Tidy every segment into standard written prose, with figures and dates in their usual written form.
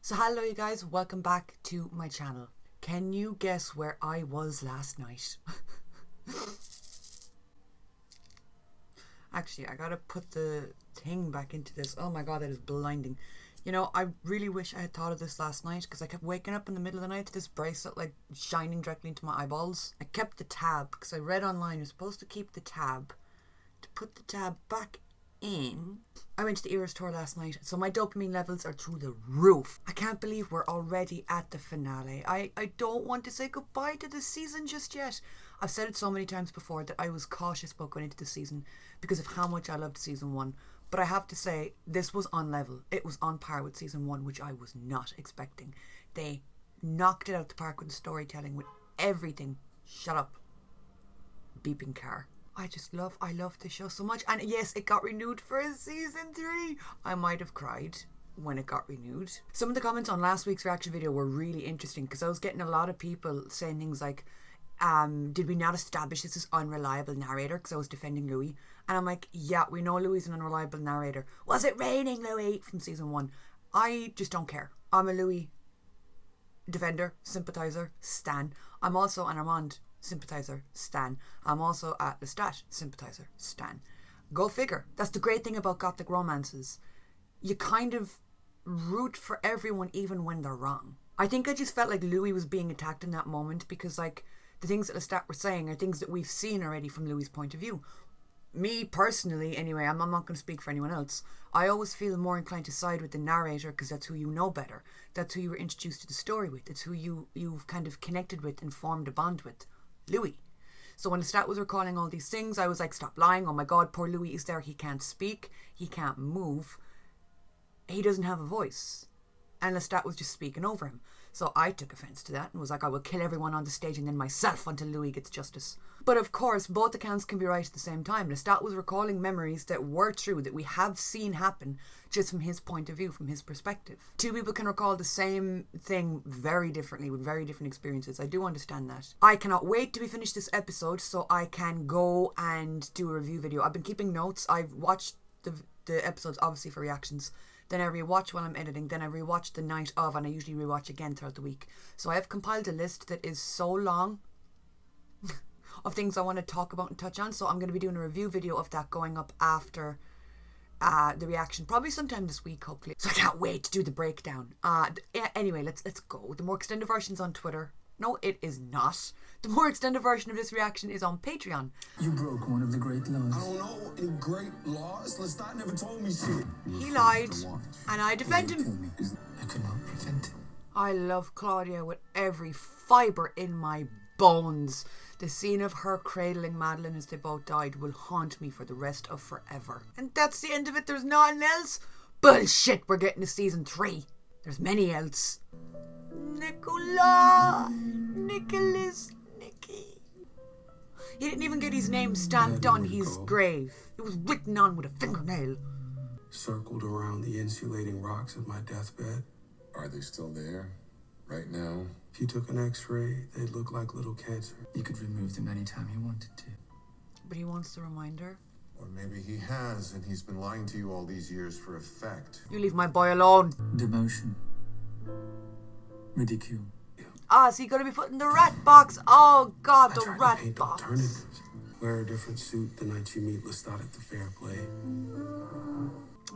So hello you guys, welcome back to my channel. Can you guess where I was last night? Actually, I gotta put the thing back into this. Oh my god, that is blinding. You know, I really wish I had thought of this last night because I kept waking up in the middle of the night to this bracelet like shining directly into my eyeballs. I kept the tab because I read online you're supposed to keep the tab. To put the tab back in, I went to the Eras tour last night, so my dopamine levels are through the roof. I can't believe we're already at the finale. I don't want to say goodbye to this season just yet. I've said it so many times before that I was cautious about going into the season because of how much I loved season 1. But I have to say, this was on level. It was on par with season 1, which I was not expecting. They knocked it out the park with the storytelling, with everything. Shut up. Beeping car. I love the show so much. And yes, it got renewed for a season 3. I might have cried when it got renewed. Some of the comments on last week's reaction video were really interesting because I was getting a lot of people saying things like, did we not establish this as unreliable narrator? Because I was defending Louis. And I'm like, yeah, we know Louis is an unreliable narrator. Was it raining, Louis? From season 1. I just don't care. I'm a Louis defender, sympathizer, stan. I'm also an Armand sympathizer, stan. I'm also a Lestat sympathizer, stan. Go figure. That's the great thing about gothic romances. You kind of root for everyone even when they're wrong. I think I just felt like Louis was being attacked in that moment because like the things that Lestat were saying are things that we've seen already from Louis' point of view. Me personally, anyway, I'm not going to speak for anyone else. I always feel more inclined to side with the narrator because that's who you know better. That's who you were introduced to the story with. It's who you've kind of connected with and formed a bond with. Louis. So when Lestat was recalling all these things, I was like, stop lying. Oh my god, poor Louis is there. He can't speak. He can't move. He doesn't have a voice. And Lestat was just speaking over him. So I took offence to that and was like, I will kill everyone on the stage and then myself until Louis gets justice. But of course, both accounts can be right at the same time. Lestat was recalling memories that were true, that we have seen happen, just from his point of view, from his perspective. Two people can recall the same thing very differently, with very different experiences. I do understand that. I cannot wait to be finished this episode so I can go and do a review video. I've been keeping notes. I've watched the episodes, obviously, for reactions. Then I rewatch while I'm editing. Then I rewatch the night of, and I usually rewatch again throughout the week. So I have compiled a list that is so long of things I want to talk about and touch on. So I'm going to be doing a review video of that going up after the reaction, probably sometime this week, hopefully. So I can't wait to do the breakdown. Anyway, let's go. The more extended version's on Twitter. No, it is not. The more extended version of this reaction is on Patreon. You broke one of the great laws. I don't know any great laws. Lestat never told me shit. He lied, and I defend him. I could not prevent it. I love Claudia with every fibre in my bones. The scene of her cradling Madeline as they both died will haunt me for the rest of forever. And that's the end of it. There's nothing else. Bullshit, we're getting to season 3. There's many else. Nicolas, Nicholas, Nicky. He didn't even get his name stamped on his grave. It was written on with a fingernail. Circled around the insulating rocks of my deathbed. Are they still there? Right now? If you took an x-ray, they'd look like little cancer. You could remove them anytime you wanted to. But he wants the reminder. Or maybe he has, and he's been lying to you all these years for effect. You leave my boy alone. Demotion. Ridicule. Ah, so you gotta be put in the rat box. Oh god, the rat paint box. Alternatives. Wear a different suit the night you meet Lestat at the fair play.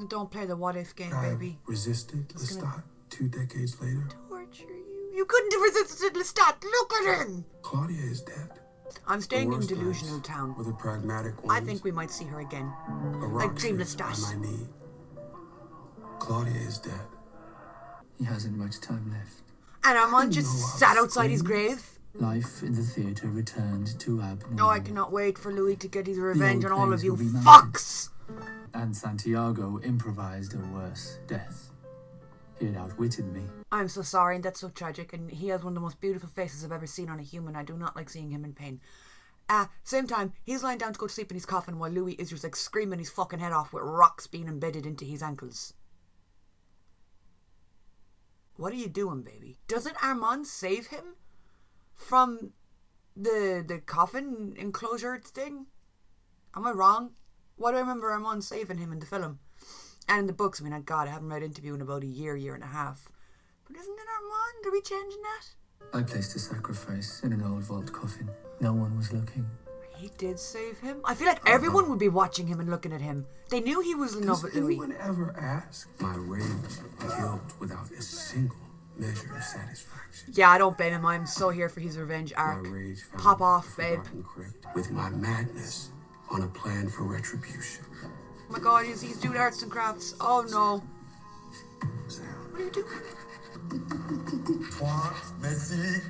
Don't play the what if game, I baby. resisted Lestat 2 decades later. Torture you. You couldn't have resisted Lestat. Look at him. Claudia is dead. I'm staying in Worst Delusional times Town. were the pragmatic I ones. think we might see her again. A Like rock Dream sits by Lestat. my knee. Claudia is dead. He hasn't much time left. And Armand just No, I sat was outside his screaming. grave. Life in the theatre returned to abnormal. Oh, I cannot wait for Louis to get his revenge on old all of plays you will be fucks. And Santiago improvised a worse death. He had outwitted me. I'm so sorry, and that's so tragic, and he has one of the most beautiful faces I've ever seen on a human. I do not like seeing him in pain. Same time, he's lying down to go to sleep in his coffin while Louis is just like screaming his fucking head off with rocks being embedded into his ankles. What are you doing, baby? Doesn't Armand save him from the coffin enclosure thing? Am I wrong? Why do I remember Armand saving him in the film? And in the books, I mean, God, I haven't read Interview in about a year and a half. But isn't it Armand? Are we changing that? I placed a sacrifice in an old vault coffin. No one was looking. He did save him. I feel like everyone would be watching him and looking at him. They knew he was in love with Does Louis. anyone ever ask? My rage killed without a single measure of satisfaction. Yeah, I don't blame him. I'm so here for his revenge arc. My rage found Pop off, a babe. forgotten crypt with my madness on a plan for retribution. Oh my god, he's doing arts and crafts. Oh no. What are you doing? Toi, Messi.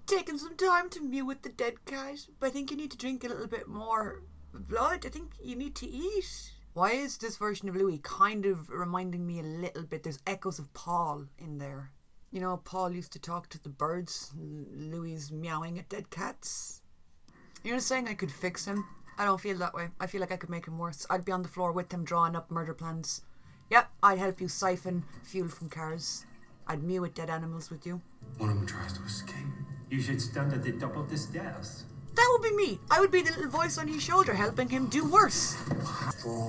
Taking some time to mew with the dead cat, but I think you need to drink a little bit more blood. I think you need to eat. Why is this version of Louis kind of reminding me a little bit? There's echoes of Paul in there. You know, Paul used to talk to the birds. Louis is meowing at dead cats. You're saying I could fix him? I don't feel that way. I feel like I could make him worse. I'd be on the floor with him drawing up murder plans. Yep, I'd help you siphon fuel from cars. I'd mew at dead animals with you. One of them tries to escape. You should stand at the top of the stairs. That would be me. I would be the little voice on his shoulder helping him do worse.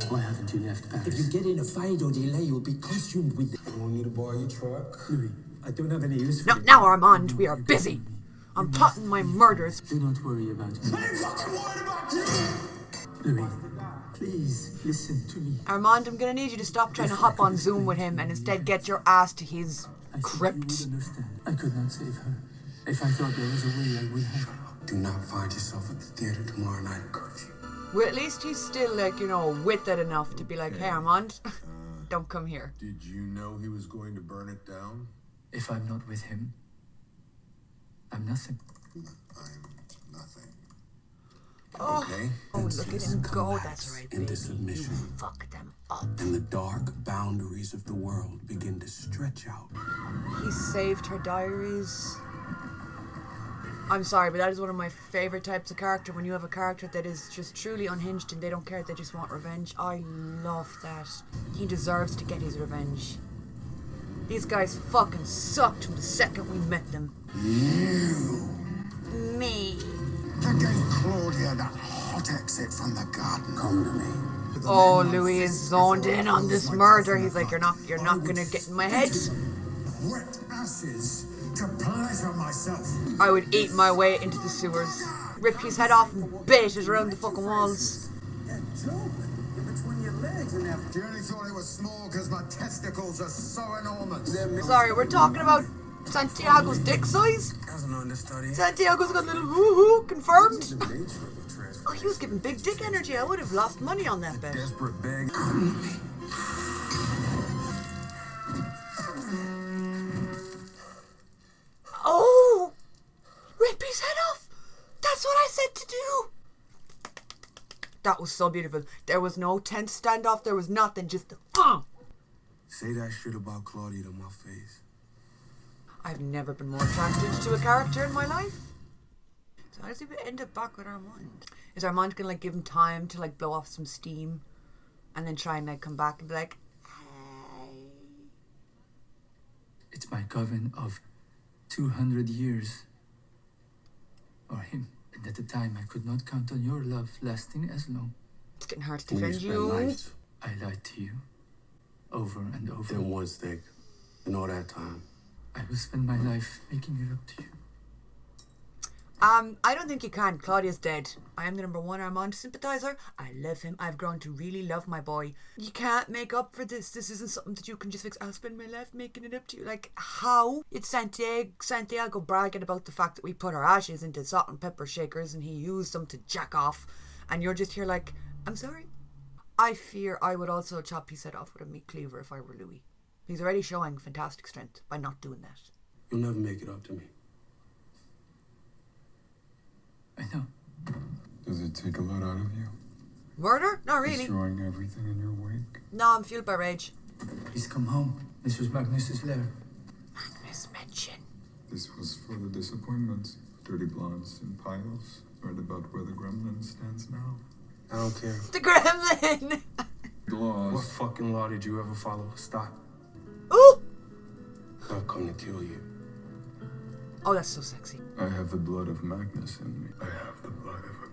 Why haven't you left Paris? If you get in a fight or delay, you'll be consumed with You want me to borrow your truck? Louis, I don't have any use for No, it. now, Armand, we are busy. I'm plotting my murders. Do not worry about me. fucking worried about you! Louis, please listen to me. Armand, I'm gonna need you to stop trying to hop on Zoom with him and instead get your ass to his I thought you crypt. would understand. I could not save her. If I thought there was a way, I would have. Do not find yourself at the theater tomorrow night at curfew. Well, at least he's still, like, you know, with it enough to be like, hey, Armand, don't come here. Did you know he was going to burn it down? If I'm not with him, I'm nothing. I'm nothing. Oh, Okay? oh, And look at cease him to go. collapse That's right, into baby. submission. You fuck them up. And the dark boundaries of the world begin to stretch out. He saved her diaries. I'm sorry, but that is one of my favourite types of character. When you have a character that is just truly unhinged and they don't care, they just want revenge. I love that. He deserves to get his revenge. These guys fucking sucked from the second we met them. You Me. that gave Claudia that hot exit from the garden. Come to me. Oh, Louis is zoned in on this murder. He's like, you're not gonna get in my head. Wet ashes to pleasure myself. I would eat my way into the sewers, rip his head off and bait it around the fucking walls. That joke between your legs and that. You only thought it was small because my testicles are so enormous. Sorry, we're talking about Santiago's dick size? As an understudy. Santiago's got a little hoo-hoo, confirmed. Oh, he was giving big dick energy. I would have lost money on that bet. Desperate beg. Oh! Rip his head off! That's what I said to do! That was so beautiful. There was no tense standoff, there was nothing, just the Say that shit about Claudia to my face. I've never been more attracted to a character in my life. So how does he end up back with Armand? Is Armand gonna like give him time to like blow off some steam and then try and like come back and be like, hey? It's my coven of 200 years. Or him. And at the time, I could not count on your love lasting as long. It's getting hard to We defend spent you. nights. I lied to you. Over and over. Then one stick. And all that time. I will spend my life making it up to you. I don't think you can. Claudia's dead. I am the number one Armand sympathizer. I love him. I've grown to really love my boy. You can't make up for this. This isn't something that you can just fix. I'll spend my life making it up to you. Like, how? It's Santiago bragging about the fact that we put our ashes into salt and pepper shakers and he used them to jack off. And you're just here like, I'm sorry. I fear I would also chop his head off with a meat cleaver if I were Louis. He's already showing fantastic strength by not doing that. You'll never make it up to me. I know. Does it take a lot out of you? Murder? Not really. Destroying everything in your wake? No, I'm fueled by rage. Please come home. This was Magnus's lair. Magnus mention. This was for the disappointments. Dirty blondes in piles. Right about where the gremlin stands now. I don't care. The gremlin! Laws. What fucking law did you ever follow? Stop. Ooh! I've come to kill you. Oh, that's so sexy. I have the blood of Magnus in me. I have the blood of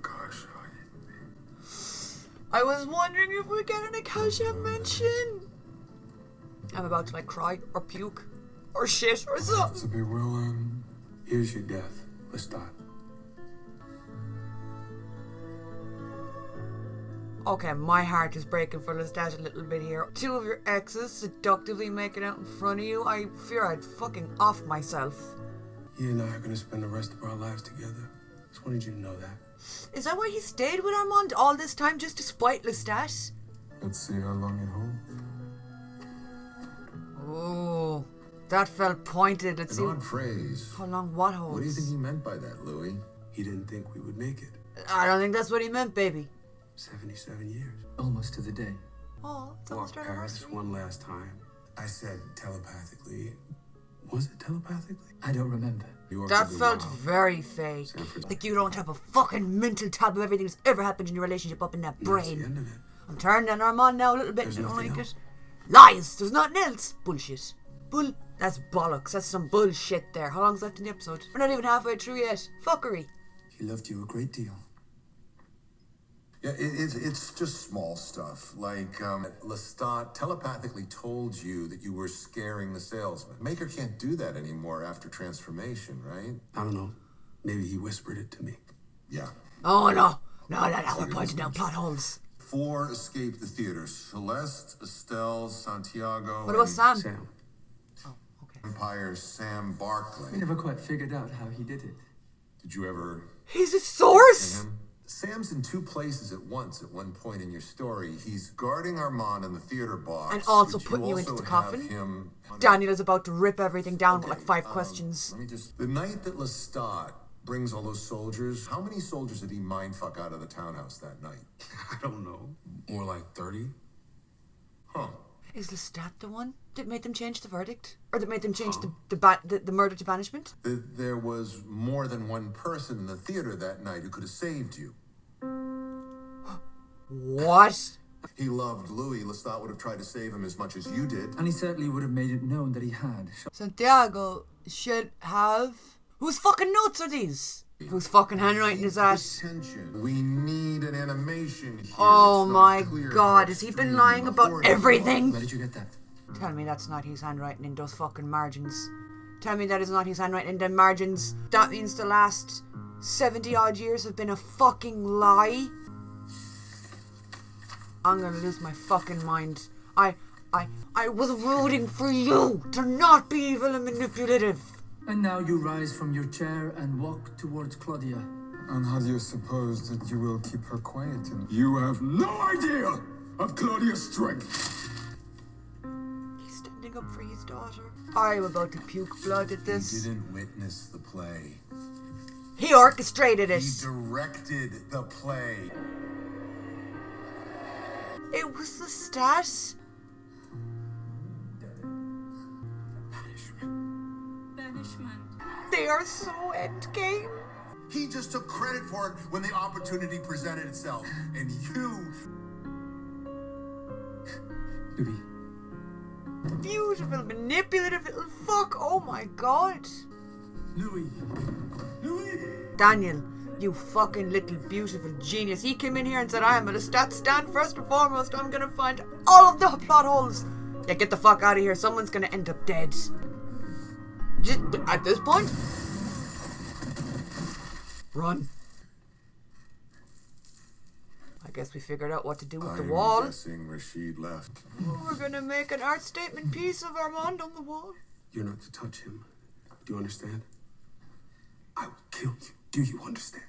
I was wondering if we get an Akasha mention. I'm about to like cry or puke or shit or something. To be willing. Here's your death. Let's start. Okay, my heart is breaking for Lestat a little bit here. 2 of your exes seductively making out in front of you. I fear I'd fucking off myself. You and I are gonna spend the rest of our lives together. Just wanted you to know that. Is that why he stayed with Armand all this time, just to spite Lestat? Let's see how long it holds. Oh, that felt pointed. Let's see An odd phrase. how long what holds. What do you think he meant by that, Louis? He didn't think we would make it. I don't think that's what he meant, baby. 77 years. Almost to the day. Oh, it's Walk almost our Paris anniversary. one last time. I said telepathically. Was it telepathically? I don't remember. New York That to felt Bilbao. very fake. San Francisco. Like you don't have a fucking mental tab of everything that's ever happened in your relationship up in that That's the brain. end of it. I'm turning on Armand now a little bit. There's I don't nothing like else. it. Lies! There's nothing else. Bullshit. That's bollocks. That's some bullshit there. How long's left in the episode? We're not even halfway through yet. Fuckery. He loved you a great deal. Yeah, it's just small stuff. Like, Lestat telepathically told you that you were scaring the salesman. Maker can't do that anymore after transformation, right? I don't know. Maybe he whispered it to me. Yeah. Oh no. No, we're pointing out plot holes. 4 escaped the theater. Celeste, Estelle, Santiago, What about Sam? Sam. Oh, okay. Empire Sam Barkley. We never quite figured out how he did it. Did you ever He's a source! him? Sam's in 2 places at once at one point in your story. He's guarding Armand in the theater box. And also but putting you into also the have coffin? him- Daniel is about to rip everything down with like Okay, 5 questions. Let me just... The night that Lestat brings all those soldiers, how many soldiers did he mindfuck out of the townhouse that night? I don't know. More like 30? Huh. Is Lestat the one that made them change the verdict? Or that made them change the murder to banishment? There was more than one person in the theater that night who could have saved you. What? He loved Louis. Lestat would have tried to save him as much as you did. And he certainly would have made it known that he had. Santiago should have... Whose fucking notes are these? Whose fucking handwriting is that? Attention. We need an animation here. Oh It's not my clear god, how has he been extreme lying the about forgery everything? Where did you get that? Tell me that's not his handwriting in those fucking margins. Tell me that is not his handwriting in them margins. That means the last 70 odd years have been a fucking lie. I'm gonna lose my fucking mind. I was rooting for you to not be evil and manipulative. And now you rise from your chair and walk towards Claudia. And how do you suppose that you will keep her quiet? You have no idea of Claudia's strength. He's standing up for his daughter. I'm about to puke blood at He this. didn't witness the play. He orchestrated it. He directed the play. It was the stat. Banishment. They are so endgame. He just took credit for it when the opportunity presented itself. And you... Louis. Beautiful, manipulative little fuck. Oh my god. Louis. Daniel, you fucking little beautiful genius. He came in here and said, I am at a stat stand first and foremost. I'm gonna find all of the plot holes. Yeah, get the fuck out of here. Someone's gonna end up dead. Just at this point, run. I guess we figured out what to do with the wall. I'm guessing Rashid left. We're gonna make an art statement piece of Armand on the wall. You're not to touch him. Do you understand? I will kill you. Do you understand?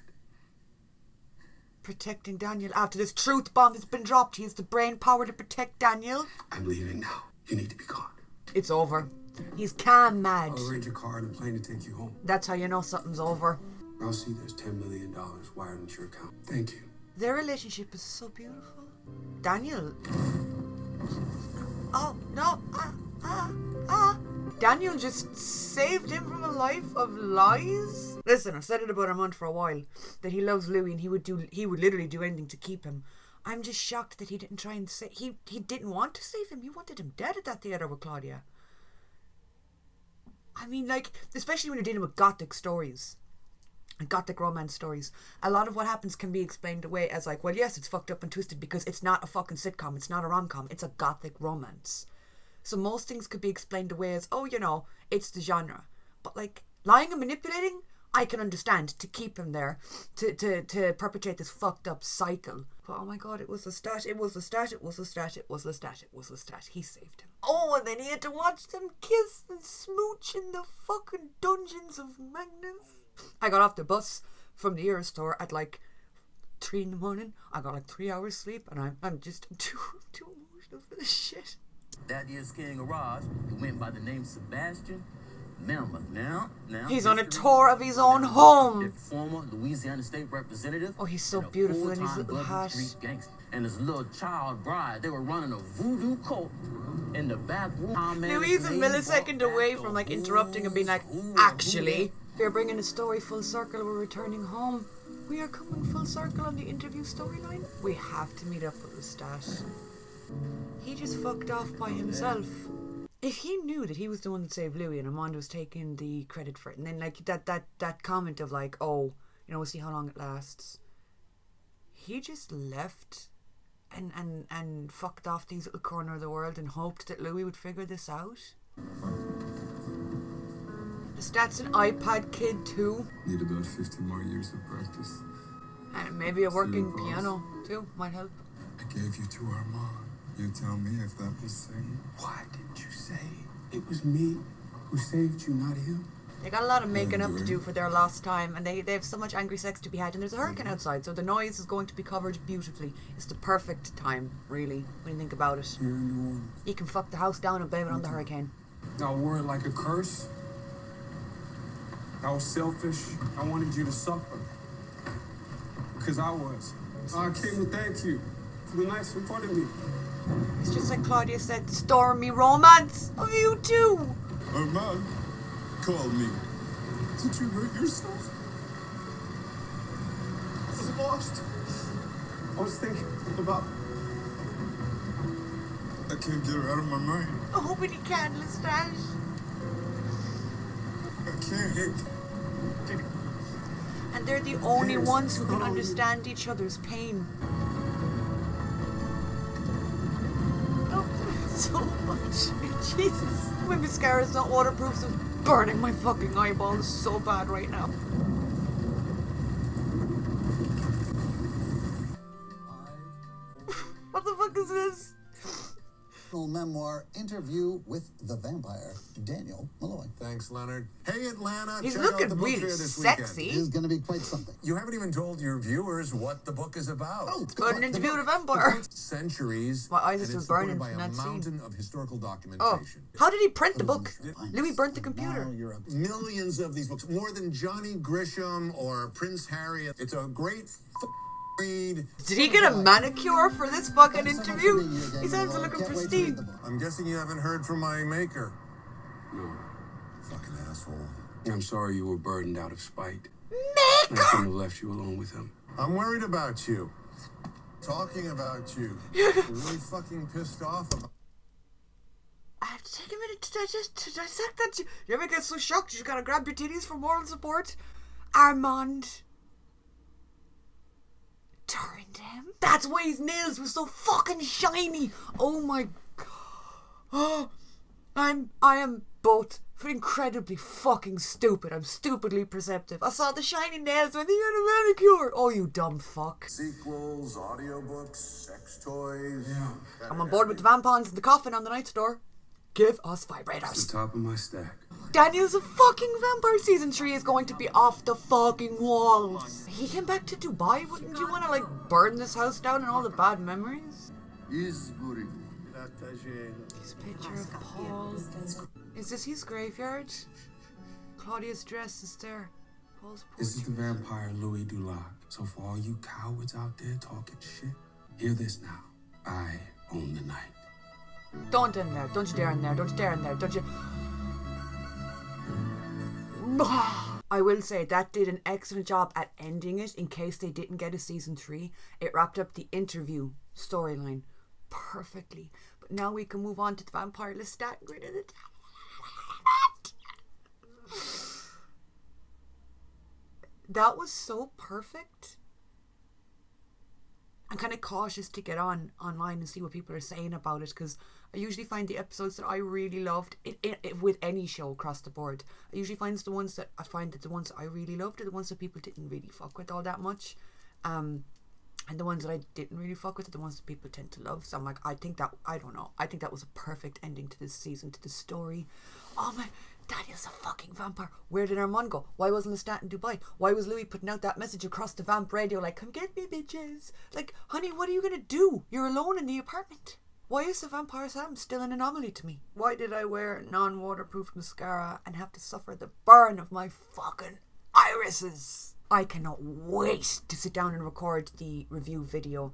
Protecting Daniel after this truth bomb has been dropped. He has the brain power to protect Daniel. I'm leaving now. You need to be gone. It's over. He's calm mad. I'll arrange a car and a plane to take you home. That's how you know something's over. I'll see there's $10 million wired into your account. Thank you. Their relationship is so beautiful. Daniel. Oh, no. Daniel just saved him from a life of lies. Listen, I've said it about Armand for a while, that he loves Louis and he would literally do anything to keep him. I'm just shocked that he didn't try and save... He didn't want to save him. He wanted him dead at that theatre with Claudia. I mean, like, especially when you're dealing with gothic stories. Gothic romance stories. A lot of what happens can be explained away as like, well, yes, it's fucked up and twisted because it's not a fucking sitcom, it's not a rom-com, it's a gothic romance. So most things could be explained away as, oh, you know, it's the genre. But like, lying and manipulating, I can understand, to keep him there, to perpetrate this fucked up cycle. But oh my god, it was Lestat, it was Lestat, it was Lestat, it was Lestat, it was Lestat. He saved him. Oh, and then he had to watch them kiss and smooch in the fucking dungeons of Magnus. I got off the bus from the Ear store at like 3 in the morning. I got like 3 hours sleep, and I'm just too emotional for this shit. That year's King of Raj, who went by the name Sebastian Melmoth. Now he's on a tour of his own home. Former Louisiana State Representative. Oh, he's so beautiful in his little hat. And his little child bride. They were running a voodoo cult in the back room. Louis a millisecond away from like interrupting and being like, actually, we're bringing a story full circle. We're returning home. We are coming full circle on the interview storyline. We have to meet up with Lestat. He just fucked off by himself. If he knew that he was the one that saved Louis and Armand was taking the credit for it, and then like that comment of like, oh, you know, we'll see how long it lasts. He just left and fucked off these little corner of the world and hoped that Louis would figure this out. Lestat's an iPad kid too. Need about 50 more years of practice. And maybe a working piano too might help. I gave you to Armand. You tell me if that was Satan. Why didn't you say it was me who saved you, not him? They got a lot of making up to do for their lost time, and they have so much angry sex to be had, and there's a hurricane outside, so the noise is going to be covered beautifully. It's the perfect time, really, when you think about it. Here in New Orleans. You can fuck the house down and blame it on the hurricane. I wore it like a curse. I was selfish. I wanted you to suffer. Because I was. I came to thank you for the night in front of me. It's just like Claudia said, the stormy romance of you two. Armand called me. Did you hurt yourself? I was lost. I was thinking about... I can't get her out of my mind. I hope he can, Lestat. I can't. And they're the only ones who can understand each other's pain. So much. Jesus. My mascara's not waterproof, so it's burning my fucking eyeballs so bad right now. What the fuck is this? Memoir interview with the vampire, Daniel Malloy. Thanks, Leonard. Hey, Atlanta. He's check looking out the book really fair this sexy. weekend. It's going to be quite something. You haven't even told your viewers what the book is about. Oh, Got an interview with a vampire. Centuries. My eyes are and still it's burning supported from by a that scene. mountain of historical Oh, documentation. how did he print the book? Louis burnt the computer. Millions of these books, more than Johnny Grisham or Prince Harry. It's a great read. Did he get a manicure for this fucking interview? He sounds looking pristine. I'm guessing you haven't heard from my maker. No. Fucking asshole. I'm sorry you were burdened out of spite. I Maker! shouldn't have left you alone with him. I'm worried about you. Talking about you. Really fucking pissed off about... I have to take a minute to dissect that. You ever get so shocked you just gotta grab your titties for moral support? Armand turned him. That's why his nails were so fucking shiny. Oh my god. Oh, I am both incredibly fucking stupid. I'm stupidly perceptive. I saw the shiny nails when he had a manicure. Oh, you dumb fuck. Sequels, audiobooks, sex toys. Yeah. I'm on board with the vampons and the coffin on the night store. Give us vibrators. It's the top of my stack. Daniel's a fucking vampire. Season 3 is going to be off the fucking walls. He came back to Dubai. Wouldn't you want to like burn this house down and all the bad memories? This picture of Paul. Is this his graveyard? Claudia's dress is there. Paul's This is the vampire Louis Dulac. So for all you cowards out there talking shit, hear this now. I own the night. Don't in there. Don't you dare in there. Don't you dare in there. Don't you... I will say that did an excellent job at ending it in case they didn't get a season 3. It wrapped up the interview storyline perfectly. But now we can move on to the vampire Lestat. that was so perfect. I'm kind of cautious to get online and see what people are saying about it, because I usually find the episodes that I really loved with any show across the board. I usually find the ones that I really loved are the ones that people didn't really fuck with all that much, and the ones that I didn't really fuck with are the ones that people tend to love. So I'm like, I think that was a perfect ending to this season, to this story. Oh my, Daniel's a fucking vampire. Where did Armand go? Why wasn't Lestat in Dubai? Why was Louis putting out that message across the vamp radio like, come get me, bitches? Like, honey, what are you gonna do? You're alone in the apartment. Why is the Vampire Sam still an anomaly to me? Why did I wear non-waterproof mascara and have to suffer the burn of my fucking irises? I cannot wait to sit down and record the review video.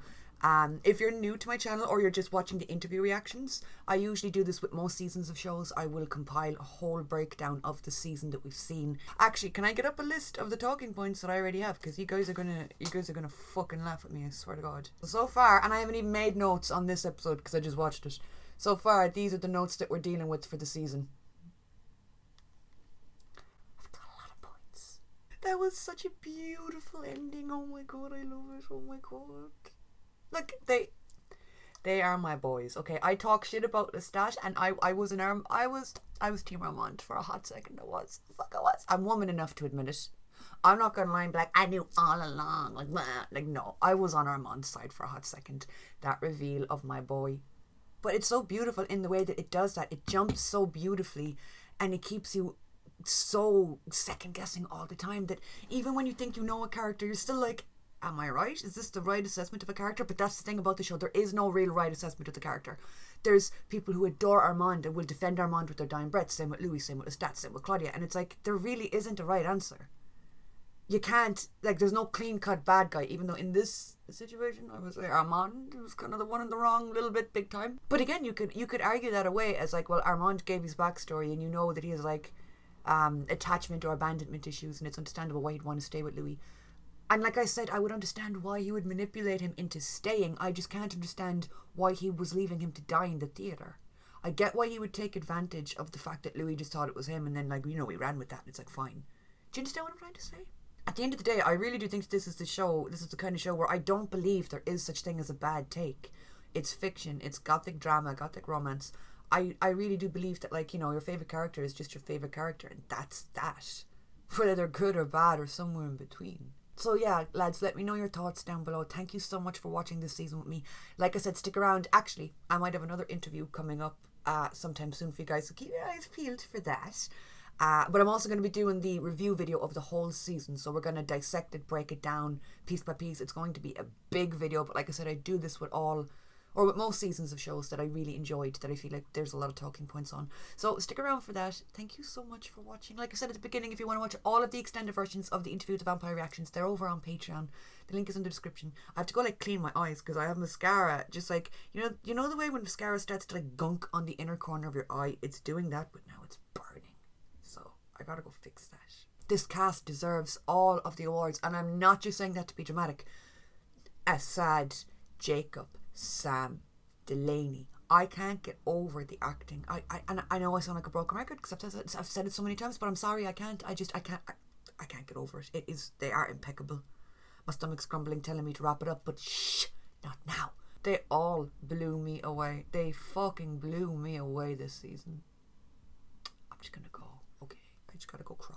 If you're new to my channel or you're just watching the interview reactions, I usually do this with most seasons of shows. I will compile a whole breakdown of the season that we've seen. Actually, can I get up a list of the talking points that I already have? Because you guys are gonna fucking laugh at me, I swear to God. So far, and I haven't even made notes on this episode because I just watched it. So far, these are the notes that we're dealing with for the season. I've got a lot of points. That was such a beautiful ending. Oh my God, I love it. Oh my God. Look, they are my boys. Okay, I talk shit about Lestat, and I was Team Armand for a hot second. I was. I'm woman enough to admit it. I'm not gonna lie and be like, I knew all along. Like, blah. Like, no, I was on Armand's side for a hot second. That reveal of my boy, but it's so beautiful in the way that it does that. It jumps so beautifully, and it keeps you so second guessing all the time that even when you think you know a character, you're still like, am I right? Is this the right assessment of a character? But that's the thing about the show. There is no real right assessment of the character. There's people who adore Armand and will defend Armand with their dying breath. Same with Louis, same with Lestat, same with Claudia. And it's like, there really isn't a right answer. You can't, like, there's no clean-cut bad guy, even though in this situation, I would say Armand was kind of the one in the wrong, little bit, big time. But again, you could argue that away as like, well, Armand gave his backstory and you know that he has like attachment or abandonment issues, and it's understandable why he'd want to stay with Louis. And like I said, I would understand why he would manipulate him into staying. I just can't understand why he was leaving him to die in the theatre. I get why he would take advantage of the fact that Louis just thought it was him, and then, like, you know, we ran with that, and it's like, fine. Do you understand what I'm trying to say? At the end of the day, I really do think this is the kind of show where I don't believe there is such thing as a bad take. It's fiction, it's gothic drama, gothic romance. I really do believe that, like, you know, your favourite character is just your favourite character, and that's that. Whether they're good or bad or somewhere in between. So yeah, lads, let me know your thoughts down below. Thank you so much for watching this season with me. Like I said, stick around. Actually, I might have another interview coming up sometime soon for you guys, so keep your eyes peeled for that. But I'm also going to be doing the review video of the whole season, so we're going to dissect it, break it down piece by piece. It's going to be a big video, but like I said, I do this with with most seasons of shows that I really enjoyed, that I feel like there's a lot of talking points on. So stick around for that. Thank you so much for watching. Like I said at the beginning, if you want to watch all of the extended versions of the Interview with the Vampire reactions, they're over on Patreon. The link is in the description. I have to go like clean my eyes because I have mascara, just like, you know the way when mascara starts to like gunk on the inner corner of your eye? It's doing that, but now it's burning. So I gotta go fix that. This cast deserves all of the awards, and I'm not just saying that to be dramatic. Assad, Jacob, Sam, Delaney. I can't get over the acting. I know I sound like a broken record because I've said it so many times, but I'm sorry, I can't get over it. They are impeccable. My stomach's grumbling, telling me to wrap it up, but shh, not now. They all blew me away. They fucking blew me away this season. I'm just gonna go, okay? I just gotta go cry.